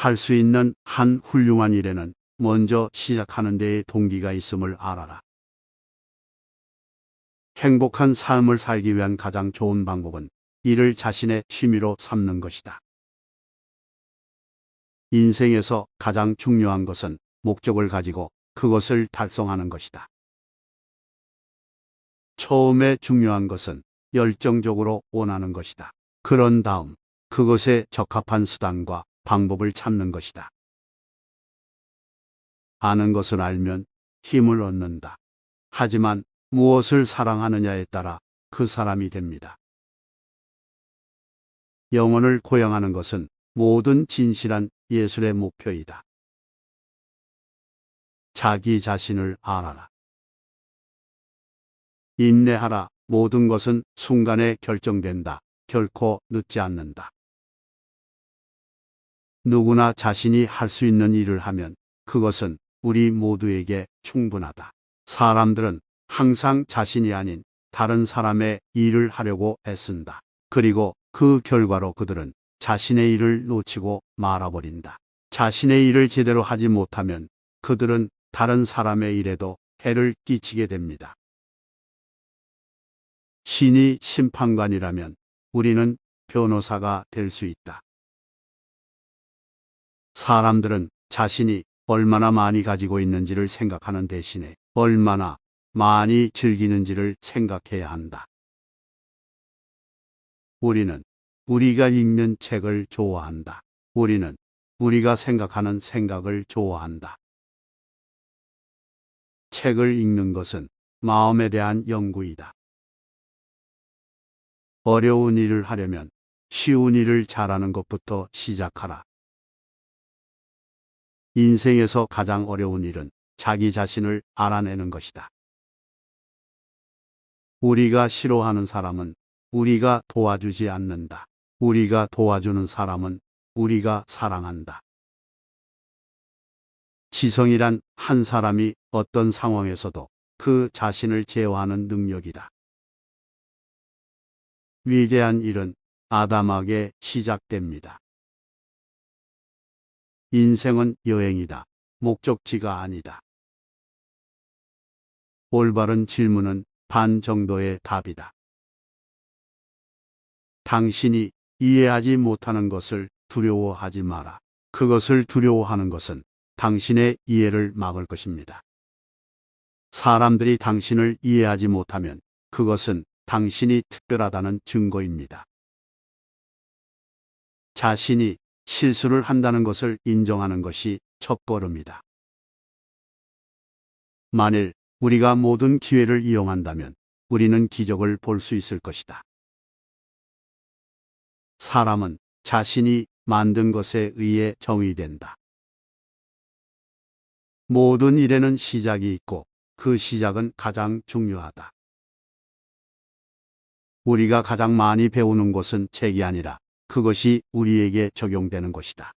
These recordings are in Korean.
할 수 있는 한 훌륭한 일에는 먼저 시작하는 데에 동기가 있음을 알아라. 행복한 삶을 살기 위한 가장 좋은 방법은 이를 자신의 취미로 삼는 것이다. 인생에서 가장 중요한 것은 목적을 가지고 그것을 달성하는 것이다. 처음에 중요한 것은 열정적으로 원하는 것이다. 그런 다음 그것에 적합한 수단과 방법을 찾는 것이다. 아는 것을 알면 힘을 얻는다. 하지만 무엇을 사랑하느냐에 따라 그 사람이 됩니다. 영혼을 고양하는 것은 모든 진실한 예술의 목표이다. 자기 자신을 알아라. 인내하라. 모든 것은 순간에 결정된다. 결코 늦지 않는다. 누구나 자신이 할 수 있는 일을 하면 그것은 우리 모두에게 충분하다. 사람들은 항상 자신이 아닌 다른 사람의 일을 하려고 애쓴다. 그리고 그 결과로 그들은 자신의 일을 놓치고 말아버린다. 자신의 일을 제대로 하지 못하면 그들은 다른 사람의 일에도 해를 끼치게 됩니다. 신이 심판관이라면 우리는 변호사가 될 수 있다. 사람들은 자신이 얼마나 많이 가지고 있는지를 생각하는 대신에 얼마나 많이 즐기는지를 생각해야 한다. 우리는 우리가 읽는 책을 좋아한다. 우리는 우리가 생각하는 생각을 좋아한다. 책을 읽는 것은 마음에 대한 연구이다. 어려운 일을 하려면 쉬운 일을 잘하는 것부터 시작하라. 인생에서 가장 어려운 일은 자기 자신을 알아내는 것이다. 우리가 싫어하는 사람은 우리가 도와주지 않는다. 우리가 도와주는 사람은 우리가 사랑한다. 지성이란 한 사람이 어떤 상황에서도 그 자신을 제어하는 능력이다. 위대한 일은 아담하게 시작됩니다. 인생은 여행이다. 목적지가 아니다. 올바른 질문은 반 정도의 답이다. 당신이 이해하지 못하는 것을 두려워하지 마라. 그것을 두려워하는 것은 당신의 이해를 막을 것입니다. 사람들이 당신을 이해하지 못하면 그것은 당신이 특별하다는 증거입니다. 자신이 실수를 한다는 것을 인정하는 것이 첫걸음이다. 만일 우리가 모든 기회를 이용한다면 우리는 기적을 볼 수 있을 것이다. 사람은 자신이 만든 것에 의해 정의된다. 모든 일에는 시작이 있고 그 시작은 가장 중요하다. 우리가 가장 많이 배우는 것은 책이 아니라 그것이 우리에게 적용되는 것이다.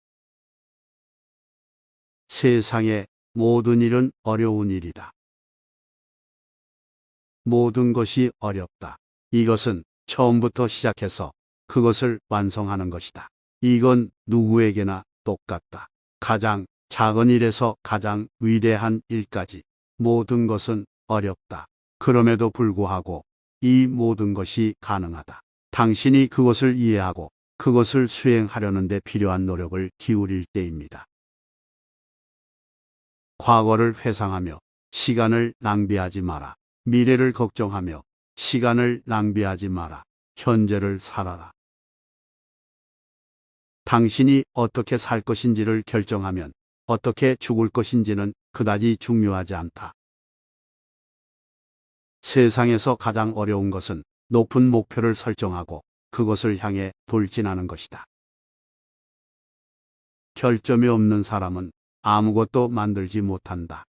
세상의 모든 일은 어려운 일이다. 모든 것이 어렵다. 이것은 처음부터 시작해서 그것을 완성하는 것이다. 이건 누구에게나 똑같다. 가장 작은 일에서 가장 위대한 일까지 모든 것은 어렵다. 그럼에도 불구하고 이 모든 것이 가능하다. 당신이 그것을 이해하고 그것을 수행하려는 데 필요한 노력을 기울일 때입니다. 과거를 회상하며 시간을 낭비하지 마라. 미래를 걱정하며 시간을 낭비하지 마라. 현재를 살아라. 당신이 어떻게 살 것인지를 결정하면 어떻게 죽을 것인지는 그다지 중요하지 않다. 세상에서 가장 어려운 것은 높은 목표를 설정하고 그것을 향해 돌진하는 것이다. 결점이 없는 사람은 아무것도 만들지 못한다.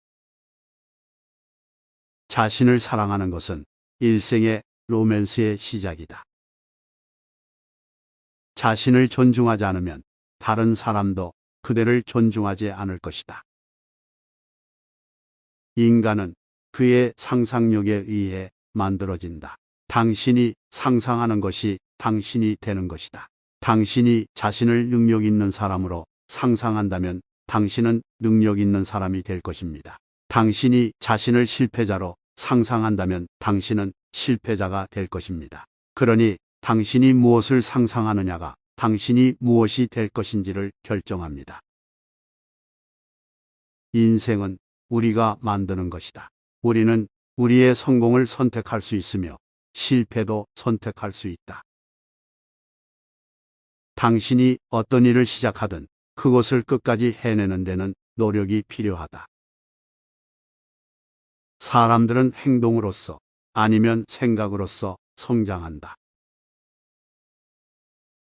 자신을 사랑하는 것은 일생의 로맨스의 시작이다. 자신을 존중하지 않으면 다른 사람도 그대를 존중하지 않을 것이다. 인간은 그의 상상력에 의해 만들어진다. 당신이 상상하는 것이 당신이 되는 것이다. 당신이 자신을 능력 있는 사람으로 상상한다면 당신은 능력 있는 사람이 될 것입니다. 당신이 자신을 실패자로 상상한다면 당신은 실패자가 될 것입니다. 그러니 당신이 무엇을 상상하느냐가 당신이 무엇이 될 것인지를 결정합니다. 인생은 우리가 만드는 것이다. 우리는 우리의 성공을 선택할 수 있으며 실패도 선택할 수 있다. 당신이 어떤 일을 시작하든 그것을 끝까지 해내는 데는 노력이 필요하다. 사람들은 행동으로서 아니면 생각으로서 성장한다.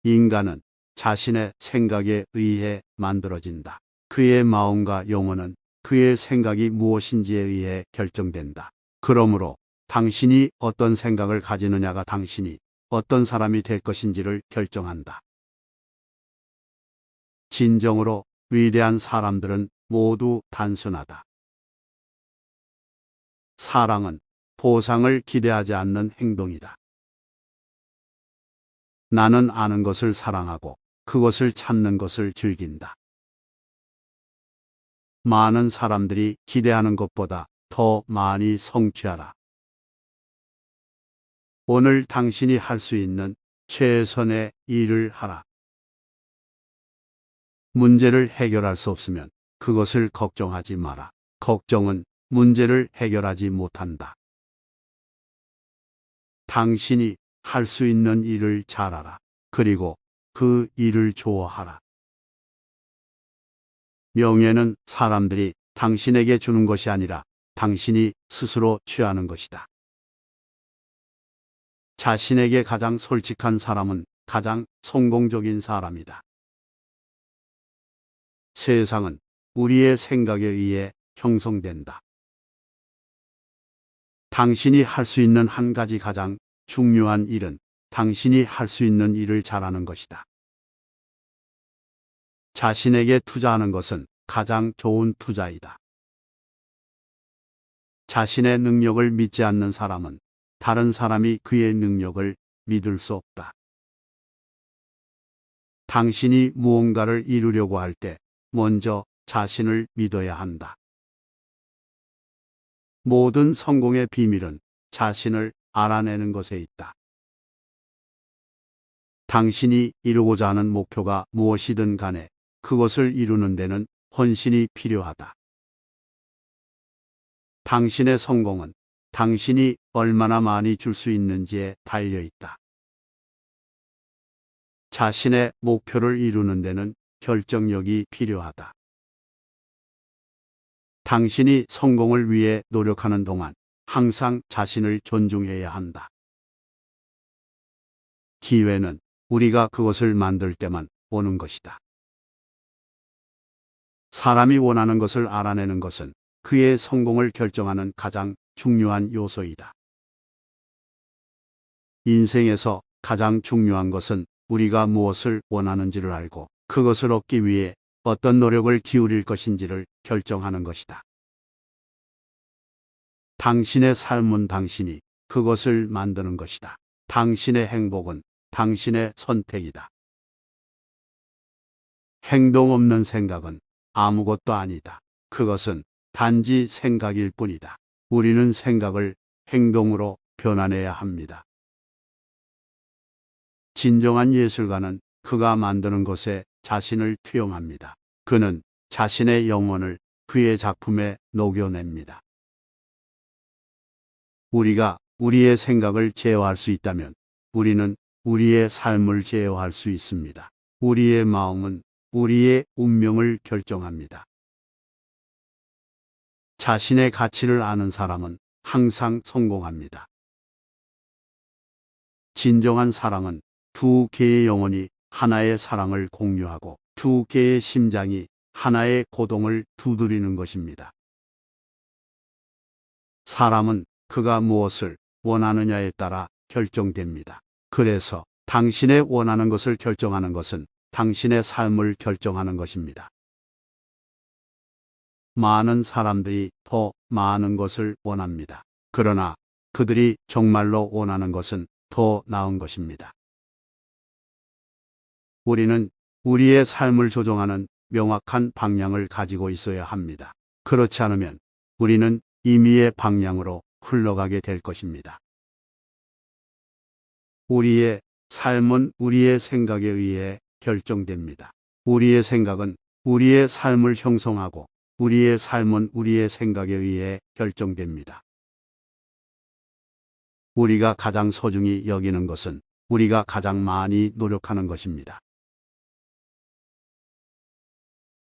인간은 자신의 생각에 의해 만들어진다. 그의 마음과 영혼은 그의 생각이 무엇인지에 의해 결정된다. 그러므로 당신이 어떤 생각을 가지느냐가 당신이 어떤 사람이 될 것인지를 결정한다. 진정으로 위대한 사람들은 모두 단순하다. 사랑은 보상을 기대하지 않는 행동이다. 나는 아는 것을 사랑하고 그것을 찾는 것을 즐긴다. 많은 사람들이 기대하는 것보다 더 많이 성취하라. 오늘 당신이 할 수 있는 최선의 일을 하라. 문제를 해결할 수 없으면 그것을 걱정하지 마라. 걱정은 문제를 해결하지 못한다. 당신이 할 수 있는 일을 잘하라. 그리고 그 일을 좋아하라. 명예는 사람들이 당신에게 주는 것이 아니라 당신이 스스로 취하는 것이다. 자신에게 가장 솔직한 사람은 가장 성공적인 사람이다. 세상은 우리의 생각에 의해 형성된다. 당신이 할 수 있는 한 가지 가장 중요한 일은 당신이 할 수 있는 일을 잘하는 것이다. 자신에게 투자하는 것은 가장 좋은 투자이다. 자신의 능력을 믿지 않는 사람은 다른 사람이 그의 능력을 믿을 수 없다. 당신이 무언가를 이루려고 할 때 먼저 자신을 믿어야 한다. 모든 성공의 비밀은 자신을 알아내는 것에 있다. 당신이 이루고자 하는 목표가 무엇이든 간에 그것을 이루는 데는 헌신이 필요하다. 당신의 성공은 당신이 얼마나 많이 줄 수 있는지에 달려 있다. 자신의 목표를 이루는 데는 결정력이 필요하다. 당신이 성공을 위해 노력하는 동안 항상 자신을 존중해야 한다. 기회는 우리가 그것을 만들 때만 오는 것이다. 사람이 원하는 것을 알아내는 것은 그의 성공을 결정하는 가장 중요한 요소이다. 인생에서 가장 중요한 것은 우리가 무엇을 원하는지를 알고 그것을 얻기 위해 어떤 노력을 기울일 것인지를 결정하는 것이다. 당신의 삶은 당신이 그것을 만드는 것이다. 당신의 행복은 당신의 선택이다. 행동 없는 생각은 아무것도 아니다. 그것은 단지 생각일 뿐이다. 우리는 생각을 행동으로 변화내야 합니다. 진정한 예술가는 그가 만드는 것에 자신을 투영합니다. 그는 자신의 영혼을 그의 작품에 녹여냅니다. 우리가 우리의 생각을 제어할 수 있다면 우리는 우리의 삶을 제어할 수 있습니다. 우리의 마음은 우리의 운명을 결정합니다. 자신의 가치를 아는 사람은 항상 성공합니다. 진정한 사랑은 두 개의 영혼이 하나의 사랑을 공유하고 두 개의 심장이 하나의 고동을 두드리는 것입니다. 사람은 그가 무엇을 원하느냐에 따라 결정됩니다. 그래서 당신의 원하는 것을 결정하는 것은 당신의 삶을 결정하는 것입니다. 많은 사람들이 더 많은 것을 원합니다. 그러나 그들이 정말로 원하는 것은 더 나은 것입니다. 우리는 우리의 삶을 조종하는 명확한 방향을 가지고 있어야 합니다. 그렇지 않으면 우리는 임의의 방향으로 흘러가게 될 것입니다. 우리의 삶은 우리의 생각에 의해 결정됩니다. 우리의 생각은 우리의 삶을 형성하고 우리의 삶은 우리의 생각에 의해 결정됩니다. 우리가 가장 소중히 여기는 것은 우리가 가장 많이 노력하는 것입니다.